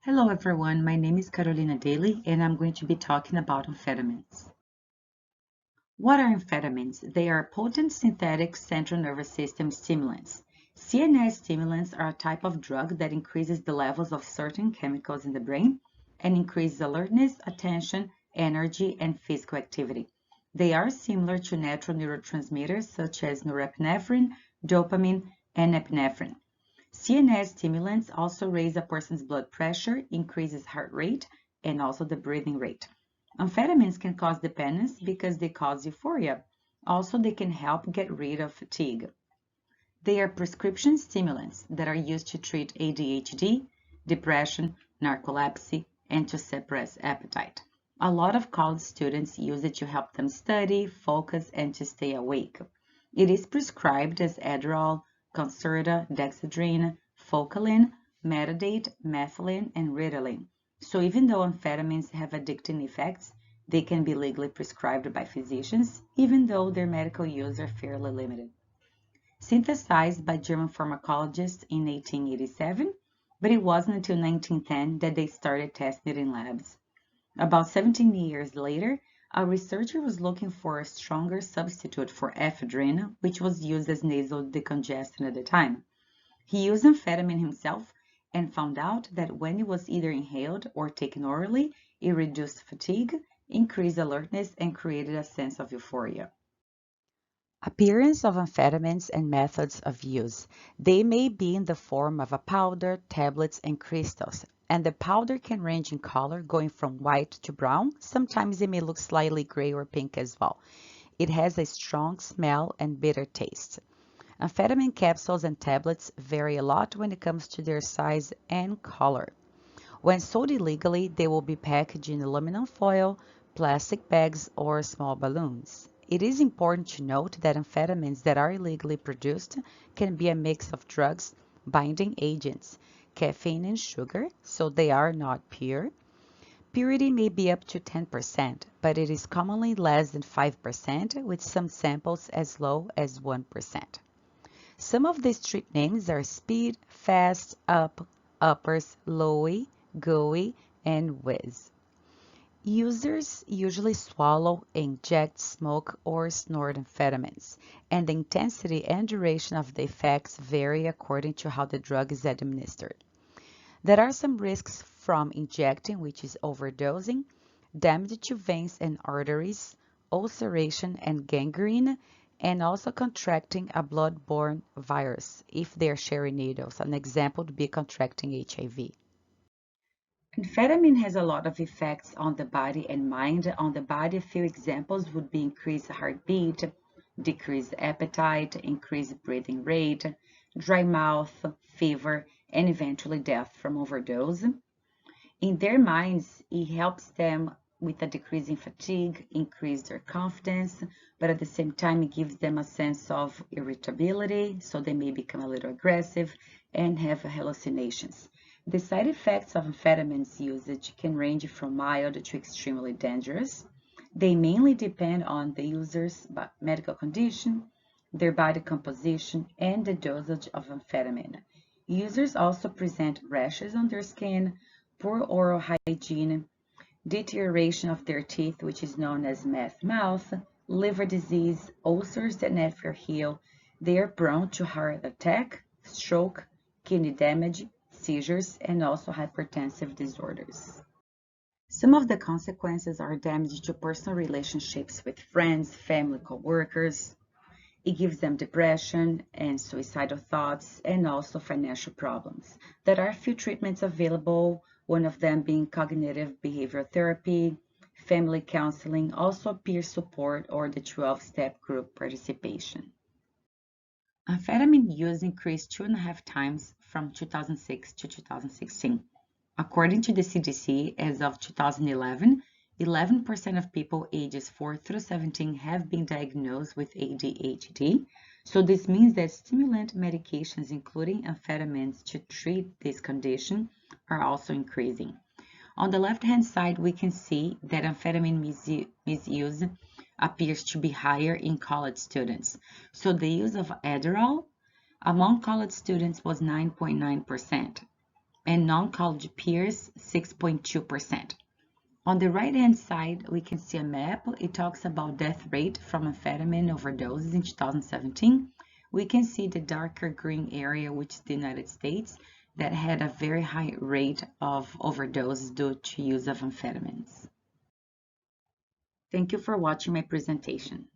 Hello everyone, my name is Carolina Daly and I'm going to be talking about amphetamines. What are amphetamines? They are potent synthetic central nervous system stimulants. CNS stimulants are a type of drug that increases the levels of certain chemicals in the brain and increases alertness, attention, energy, and physical activity. They are similar to natural neurotransmitters such as norepinephrine, dopamine, and epinephrine. CNS stimulants also raise a person's blood pressure, increases heart rate, and also the breathing rate. Amphetamines can cause dependence because they cause euphoria. Also, they can help get rid of fatigue. They are prescription stimulants that are used to treat ADHD, depression, narcolepsy, and to suppress appetite. A lot of college students use it to help them study, focus, and to stay awake. It is prescribed as Adderall, Concerta, Dexedrine, Focalin, Metadate, Methylene, and Ritalin. So even though amphetamines have addicting effects, they can be legally prescribed by physicians, even though their medical use are fairly limited. Synthesized by German pharmacologists in 1887, but it wasn't until 1910 that they started testing it in labs. About 17 years later, a researcher was looking for a stronger substitute for ephedrine, which was used as nasal decongestant at the time. He used amphetamine himself and found out that when it was either inhaled or taken orally, it reduced fatigue, increased alertness, and created a sense of euphoria. Appearance of amphetamines and methods of use. They may be in the form of a powder, tablets, and crystals, and the powder can range in color going from white to brown. Sometimes it may look slightly gray or pink as well. It has a strong smell and bitter taste. Amphetamine capsules and tablets vary a lot when it comes to their size and color. When sold illegally, they will be packaged in aluminum foil, plastic bags, or small balloons. It is important to note that amphetamines that are illegally produced can be a mix of drugs, binding agents, caffeine, and sugar, so they are not pure. Purity may be up to 10%, but it is commonly less than 5%, with some samples as low as 1%. Some of the street names are Speed, Fast, Up, Uppers, Lowy, Gooey, and Whiz. Users usually swallow, inject, smoke, or snort amphetamines, and the intensity and duration of the effects vary according to how the drug is administered. There are some risks from injecting, which is overdosing, damage to veins and arteries, ulceration and gangrene, and also contracting a blood-borne virus if they are sharing needles. An example would be contracting HIV. Amphetamine has a lot of effects on the body and mind. On the body, a few examples would be increased heartbeat, decreased appetite, increased breathing rate, dry mouth, fever, and eventually death from overdose. In their minds, it helps them with a decrease in fatigue, increase their confidence, but at the same time, it gives them a sense of irritability, so they may become a little aggressive and have hallucinations. The side effects of amphetamines usage can range from mild to extremely dangerous. They mainly depend on the user's medical condition, their body composition, and the dosage of amphetamine. Users also present rashes on their skin, poor oral hygiene, deterioration of their teeth, which is known as meth mouth, liver disease, ulcers that never heal. They are prone to heart attack, stroke, kidney damage, seizures, and also hypertensive disorders. Some of the consequences are damage to personal relationships with friends, family, co-workers. It gives them depression and suicidal thoughts and also financial problems. There are a few treatments available, one of them being cognitive behavioral therapy, family counseling, also peer support or the 12-step group participation. Amphetamine use increased 2.5 times from 2006 to 2016. According to the CDC, as of 2011, 11% of people ages 4 through 17 have been diagnosed with ADHD. So this means that stimulant medications, including amphetamines to treat this condition, are also increasing. On the left-hand side, we can see that amphetamine misuse appears to be higher in college students. So the use of Adderall among college students was 9.9%. and non-college peers 6.2%. On the right-hand side, we can see a map. It talks about death rate from amphetamine overdoses in 2017. We can see the darker green area, which is the United States, that had a very high rate of overdoses due to use of amphetamines. Thank you for watching my presentation.